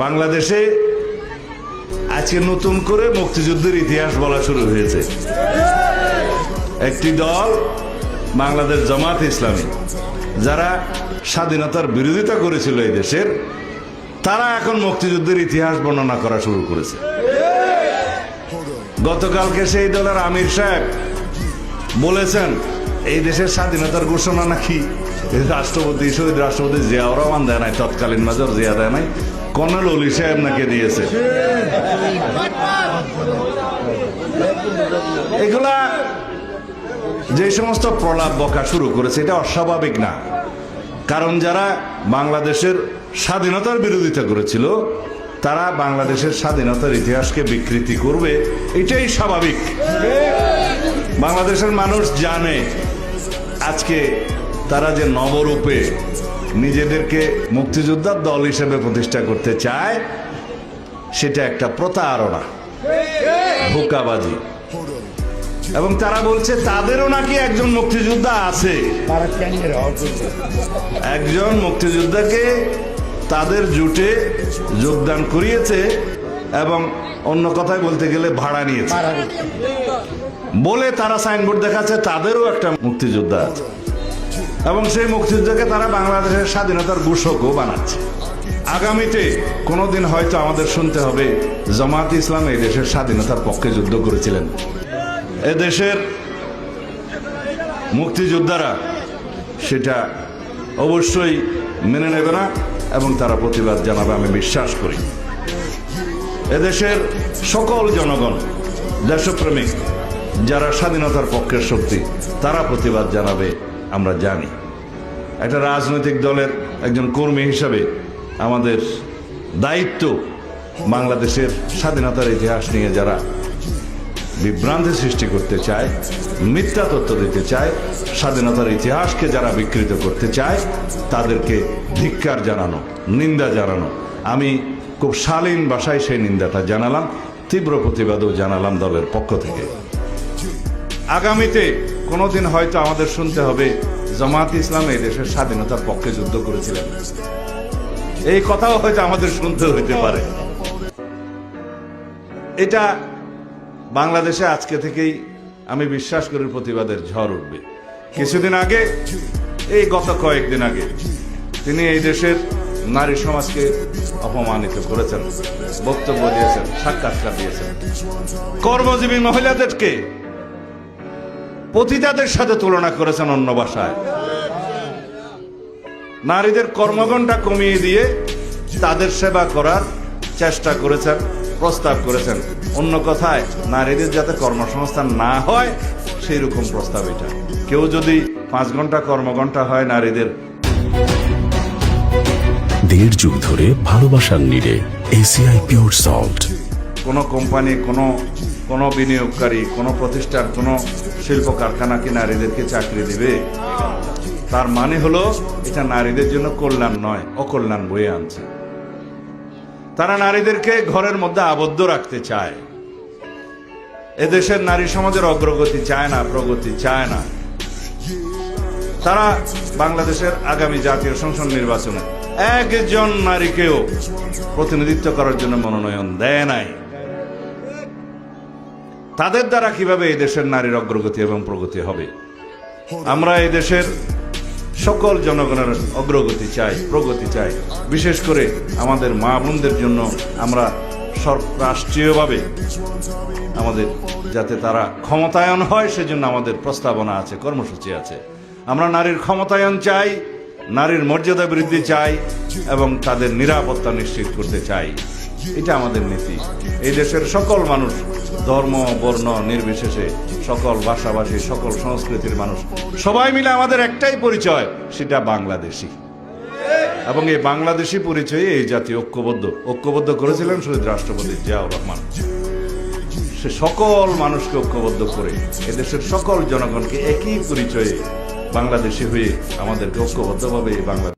বাংলাদেশে আজকে নতুন করে মুক্তিযুদ্ধের ইতিহাস বলা শুরু হয়েছে। একটি দল বাংলাদেশ জামাত ইসলামী, যারা স্বাধীনতার বিরোধিতা করেছিল এই দেশের, তারা এখন মুক্তিযুদ্ধের ইতিহাস বর্ণনা করা শুরু করেছে। গতকালকে সেই দলের আমির সাহেব বলেছেন এই দেশের স্বাধীনতার ঘোষণা নাকি রাষ্ট্রপতি, শহীদ রাষ্ট্রপতি জিয়াউর রহমান দেয় নাই, তৎকালীন মেজর জিয়া দেয় নাই, কর্নেল অলি সাহেব নাকি দিয়েছে। এগুলা যে সমস্ত প্রলাপ বকা শুরু করেছে, এটা অস্বাভাবিক না। কারণ যারা বাংলাদেশের স্বাধীনতার বিরোধিতা করেছিল, তারা বাংলাদেশের স্বাধীনতার ইতিহাসকে বিকৃতি করবে, এটাই স্বাভাবিক। বাংলাদেশের মানুষ জানে আজকে তারা যে নবরূপে নিজেদেরকে মুক্তিযোদ্ধার দল হিসেবে প্রতিষ্ঠা করতে চায়, সেটা একটা প্রতারণা, ধোঁকাবাজি। এবং তারা বলছে তাদেরও নাকি একজন মুক্তিযোদ্ধা আছে, একজন মুক্তিযোদ্ধাকে তাদের জোটে যোগদান করিয়েছে এবং অন্য কথায় বলতে গেলে ভাড়া নিয়েছে বলে তারা সাইনবোর্ড দেখাচ্ছে তাদেরও একটা মুক্তিযোদ্ধা আছে, এবং সেই মুক্তিযোদ্ধাকে তারা বাংলাদেশের স্বাধীনতার ঘোষকও বানাচ্ছে। আগামীতে কোনোদিন হয়তো আমাদের শুনতে হবে জামাত ইসলাম এই দেশের স্বাধীনতার পক্ষে যুদ্ধ করেছিলেন। এ দেশের মুক্তিযোদ্ধারা সেটা অবশ্যই মেনে নেবে না এবং তারা প্রতিবাদ জানাবে, আমি বিশ্বাস করি। এদেশের সকল জনগণ, দেশপ্রেমিক যারা স্বাধীনতার পক্ষের শক্তি, তারা প্রতিবাদ জানাবে, আমরা জানি। একটা রাজনৈতিক দলের একজন কর্মী হিসাবে আমাদের দায়িত্ব বাংলাদেশের স্বাধীনতার ইতিহাস নিয়ে যারা বিভ্রান্তি সৃষ্টি করতে চায়, মিথ্যা তথ্য দিতে চায়, স্বাধীনতার ইতিহাসকে যারা বিকৃত করতে চায়, তাদেরকে ধিক্কার জানানো, নিন্দা জানানো। আমি খুব শালীন ভাষায় সেই নিন্দাটা জানালাম, তীব্র প্রতিবাদও জানালাম দলের পক্ষ থেকে। আগামীতে কোনোদিন হয়তো আমাদের শুনতে হবে জামাত ইসলাম এই দেশের স্বাধীনতার পক্ষে যুদ্ধ করেছিলেন, এই কথাও হয়তো আমাদের শুনতে হইতে পারে। এটা বাংলাদেশে আজকে থেকেই আমি বিশ্বাস করি প্রতিবাদের ঝড় উঠবে। কিছুদিন আগে, এই গত কয়েকদিন আগে, তিনি এই দেশের নারী সমাজকে অপমানিত করেছেন, বক্তব্য দিয়েছেন, সাক্ষাৎকার দিয়েছেন। কর্মজীবী মহিলাদেরকে পতিতাদের সাথে তুলনা করেছেন অন্য ভাষায়। নারীদের কর্মঘণ্টা কমিয়ে দিয়ে তাদের সেবা করার চেষ্টা করেছেন, প্রস্তাব করেছেন। অন্য কথায় নারীদের যাতে কর্মসংস্থান না হয় সেই রকম প্রস্তাব এটা। কেউ যদি 5 ঘন্টা কর্মঘণ্টা হয় নারীদের। দেড় যুগ ধরে ভালোবাসার নিড়ে এসিআই পিওর সল্ট। কোনো কোম্পানি, কোনো বিনিয়োগকারী, কোনো প্রতিষ্ঠান, কোনো শিল্প কারখানা কি নারীদেরকে চাকরি দিবে? তার মানে হলো এটা নারীদের জন্য কল্যাণ নয়, অকল্যাণ বয়ে আনছে। তারা নারীদেরকে ঘরের মধ্যে আবদ্ধ রাখতে চায়। এদেশের নারী সমাজের অগ্রগতি চায় না, প্রগতি চায় না। তারা বাংলাদেশের আগামী জাতীয় সংসদ নির্বাচনে একজন নারীকেও প্রতিনিধিত্ব করার জন্য মনোনয়ন দেয় নাই। তাদের দ্বারা কিভাবে এই দেশের নারীর অগ্রগতি এবং প্রগতি হবে? আমরা এই দেশের সকল জনগণের অগ্রগতি চাই, প্রগতি চাই। বিশেষ করে আমাদের মা বোনদের জন্য আমরা রাষ্ট্রীয়ভাবে আমাদের যাতে তারা ক্ষমতায়ন হয়, সেজন্য আমাদের প্রস্তাবনা আছে, কর্মসূচি আছে। আমরা নারীর ক্ষমতায়ন চাই, নারীর মর্যাদা বৃদ্ধি চাই এবং তাদের নিরাপত্তা নিশ্চিত করতে চাই। এটা আমাদের নীতি। এই দেশের সকল মানুষ, ধর্ম বর্ণ নির্বিশেষে, সকল ভাষাভাষী, সকল সংস্কৃতির মানুষ, সবাই মিলে আমাদের একটাই পরিচয়, সেটা বাংলাদেশী। এবং এই বাংলাদেশী পরিচয়ে এই জাতি ঐক্যবদ্ধ করেছিলেন শহীদ রাষ্ট্রপতি জিয়াউর রহমান। সে সকল মানুষকে ঐক্যবদ্ধ করে এদেশের সকল জনগণকে একই পরিচয়ে বাংলাদেশী হয়ে আমাদেরকে ঐক্যবদ্ধভাবে বাংলাদেশ